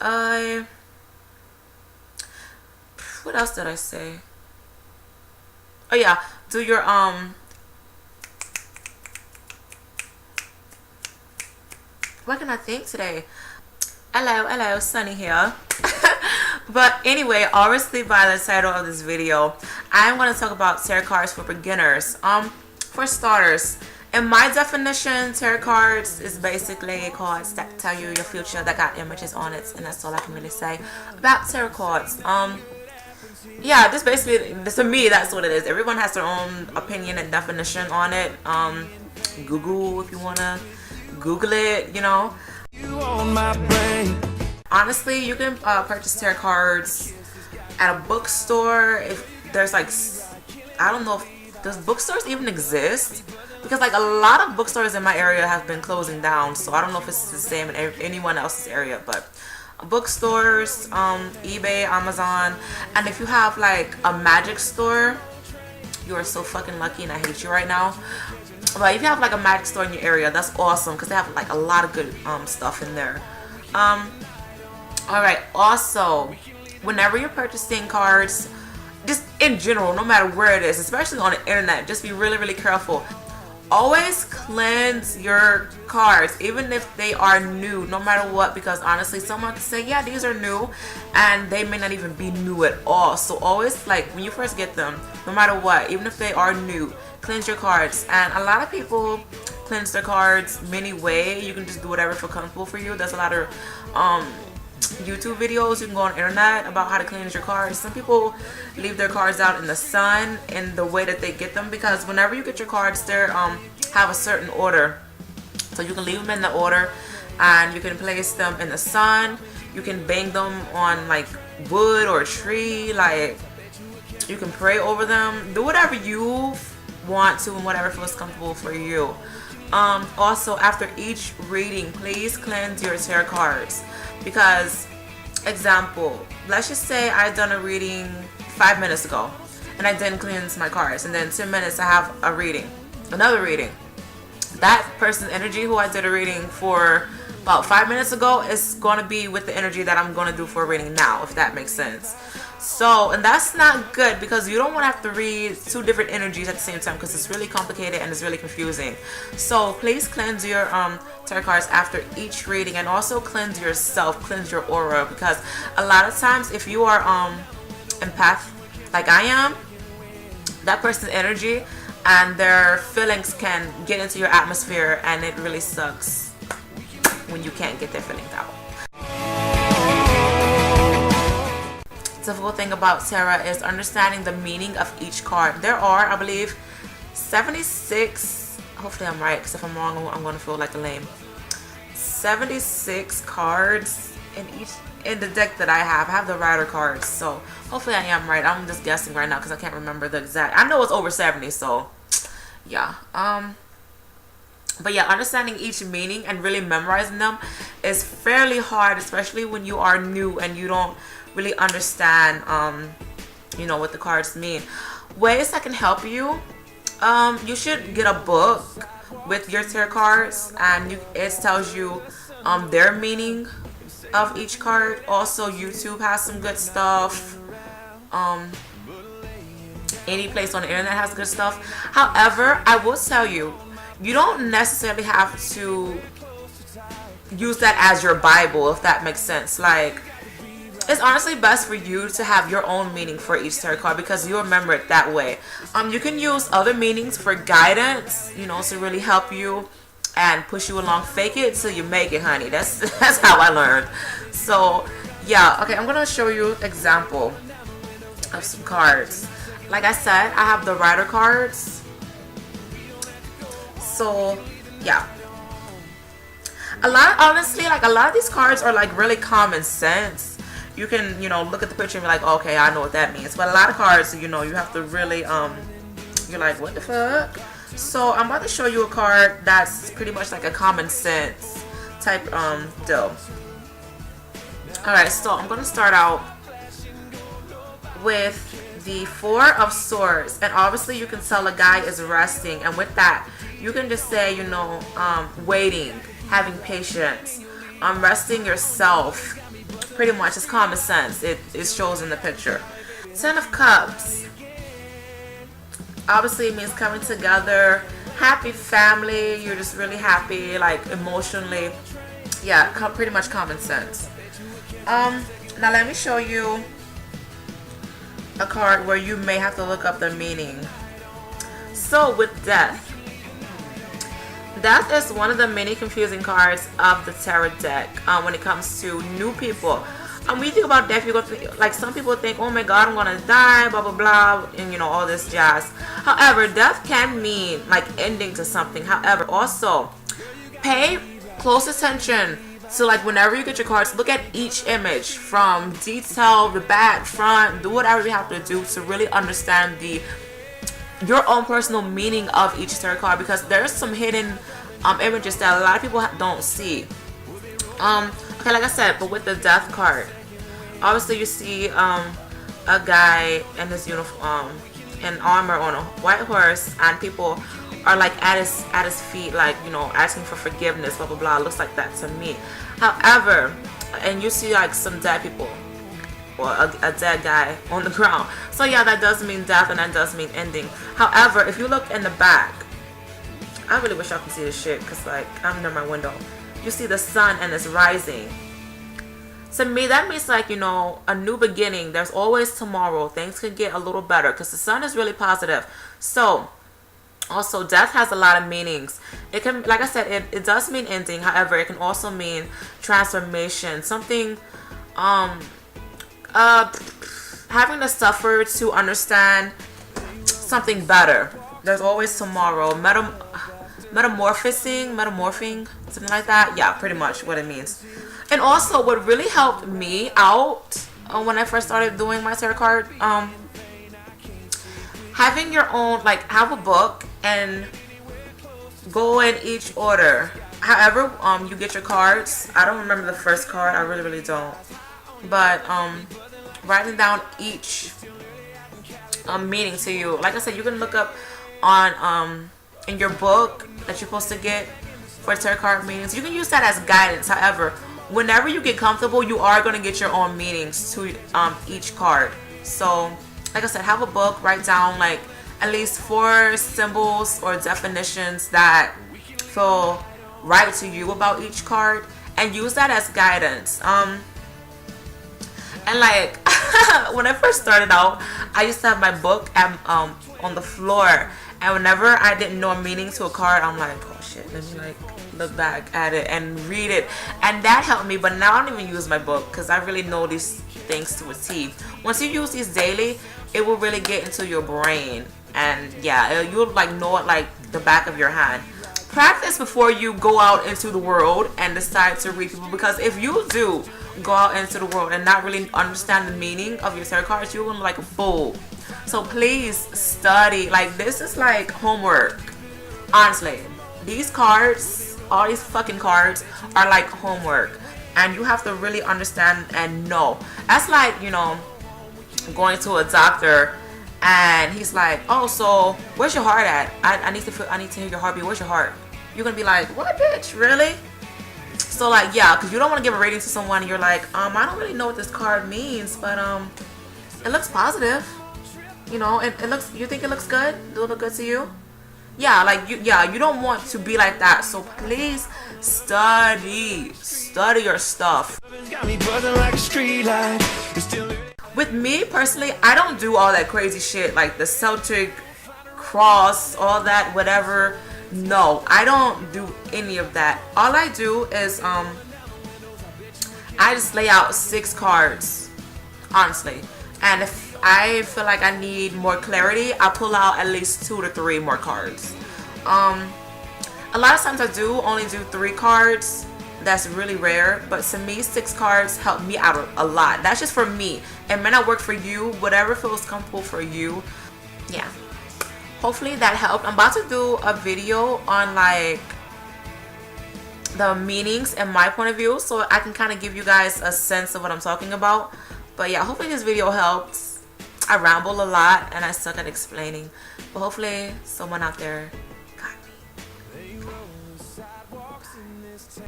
I what else did I say? Oh yeah, do your what can I think today? Hello, Sunny here. But anyway, obviously by the title of this video, I'm going to talk about tarot cards for beginners. For starters, in my definition, tarot cards is basically cards that tell you your future that got images on it, and that's all I can really say about tarot cards. Yeah, just basically, to me, that's what it is. Everyone has their own opinion and definition on it. Google if you wanna Google it, you know. You on my brain. Honestly, you can purchase tarot cards at a bookstore. If there's like, I don't know if does bookstores even exist, because like a lot of bookstores in my area have been closing down, so I don't know if it's the same in anyone else's area. But bookstores, eBay, Amazon, and if you have like a magic store, you are so fucking lucky, and I hate you right now. But if you have like a magic store in your area, that's awesome, because they have like a lot of good stuff in there. Alright, also, whenever you're purchasing cards, just in general, no matter where it is, especially on the internet, just be really, really careful. Always cleanse your cards, even if they are new, no matter what, because honestly, someone can say, yeah, these are new, and they may not even be new at all. So always, like, when you first get them, no matter what, even if they are new, cleanse your cards. And a lot of people cleanse their cards many ways. You can just do whatever feels comfortable for you. There's a lot of YouTube videos you can go on the internet about how to cleanse your cards. Some people leave their cards out in the sun in the way that they get them, because whenever you get your cards, they have a certain order, so you can leave them in the order, and you can place them in the sun. You can bang them on like wood or a tree, like you can pray over them, do whatever you want to and whatever feels comfortable for you. Also, after each reading, please cleanse your tarot cards, because example, let's just say I done a reading 5 minutes ago and I didn't cleanse my cards, and then 10 minutes I have a reading, another reading. That person's energy who I did a reading for about 5 minutes ago is going to be with the energy that I'm going to do for a reading now, if that makes sense. So, and that's not good, because you don't want to have to read two different energies at the same time, because it's really complicated and it's really confusing. So please cleanse your tarot cards after each reading, and also cleanse yourself, cleanse your aura, because a lot of times if you are empath like I am, that person's energy and their feelings can get into your atmosphere, and it really sucks when you can't get their feelings out. The difficult thing about tarot is understanding the meaning of each card. There are, I believe, 76, hopefully I'm right, because if I'm wrong, I'm going to feel like a lame, 76 cards in the deck that I have the Rider cards, so hopefully I am right. I'm just guessing right now because I can't remember the exact, I know it's over 70, so yeah. But yeah, understanding each meaning and really memorizing them is fairly hard, especially when you are new and you don't really understand you know, what the cards mean. Ways that can help you, you should get a book with your tarot cards, and it tells you their meaning of each card. Also, YouTube has some good stuff. Any place on the internet has good stuff. However, I will tell you, you don't necessarily have to use that as your Bible, if that makes sense. Like, it's honestly best for you to have your own meaning for each tarot card, because you'll remember it that way. You can use other meanings for guidance, you know, to really help you and push you along. Fake it till you make it, honey. That's how I learned. So yeah, okay, I'm gonna show you example of some cards. Like I said, I have the Rider cards. So yeah, honestly, like a lot of these cards are like really common sense. You can, you know, look at the picture and be like, okay, I know what that means. But a lot of cards, you know, you have to really you're like, what the fuck? So I'm about to show you a card that's pretty much like a common sense type deal. Alright, so I'm gonna start out with the Four of Swords, and obviously you can tell a guy is resting, and with that you can just say, you know, waiting, having patience, resting yourself, pretty much it's common sense. It shows in the picture. 10 of Cups. Obviously it means coming together, happy family, you're just really happy, like emotionally. Yeah, pretty much common sense. Now let me show you a card where you may have to look up the meaning. So with Death. Death is one of the many confusing cards of the tarot deck when it comes to new people. When you think about death, you go to, like, some people think, oh my god, I'm gonna die, blah blah blah, and you know, all this jazz. However, death can mean like ending to something. However, also pay close attention to, like, whenever you get your cards, look at each image from detail, the back, front, do whatever you have to do to really understand your own personal meaning of each tarot card, because there's some hidden images that a lot of people don't see. Okay, like I said, but with the Death card, obviously you see a guy in his uniform, in armor, on a white horse, and people are like at his feet, like, you know, asking for forgiveness, blah blah blah. It looks like that to me. However, and you see like some dead people, or a dead guy on the ground. So yeah, that does mean death, and that does mean ending. However, if you look in the back, I really wish y'all could see this shit, because like I'm near my window. You see the sun and it's rising. To me, that means, like, you know, a new beginning. There's always tomorrow. Things could get a little better because the sun is really positive. So also, death has a lot of meanings. It can, like I said, it does mean ending. However, it can also mean transformation. Something, having to suffer to understand something better. There's always tomorrow. Metamorphing, something like that. Yeah, pretty much what it means. And also, what really helped me out when I first started doing my tarot card, having your own, like, have a book and go in each order. However, you get your cards. I don't remember the first card. I really don't. But writing down each meaning to you. Like I said, you can look up on in your book that you're supposed to get for tarot card meanings. You can use that as guidance. However, whenever you get comfortable, you are going to get your own meanings to each card. So like I said, have a book, write down like at least 4 symbols or definitions that feel right to you about each card, and use that as guidance. And like when I first started out, I used to have my book at, on the floor, and whenever I didn't know a meaning to a card, I'm like, oh shit, let me like look back at it and read it, and that helped me. But now I don't even use my book because I really know these things to a T. Once you use these daily, it will really get into your brain, and yeah, you'll like know it like the back of your hand. Practice before you go out into the world and decide to read people, because if you do go out into the world and not really understand the meaning of your tarot cards, you're gonna look like a fool. So please study. Like, this is like homework. Honestly, these cards, all these fucking cards are like homework, and you have to really understand and know. That's like, you know, going to a doctor and he's like, oh, so where's your heart at? I need to hear your heartbeat. Where's your heart? You're gonna be like, what, bitch, really? So like, yeah, because you don't want to give a rating to someone and you're like, I don't really know what this card means, but it looks positive, you know, it looks, you think it looks good? Does it look good to you? Yeah, like, you don't want to be like that. So please study your stuff. With me personally, I don't do all that crazy shit like the Celtic cross, all that, whatever. No, I don't do any of that. All I do is I just lay out 6 cards, honestly. And if I feel like I need more clarity, I pull out at least 2 to 3 more cards. A lot of times I do only do 3 cards. That's really rare, but to me 6 cards help me out a lot. That's just for me. It may not work for you. Whatever feels comfortable for you. Yeah, hopefully that helped. I'm about to do a video on like the meanings and my point of view, so I can kind of give you guys a sense of what I'm talking about. But yeah, hopefully this video helps. I ramble a lot and I suck at explaining, but hopefully someone out there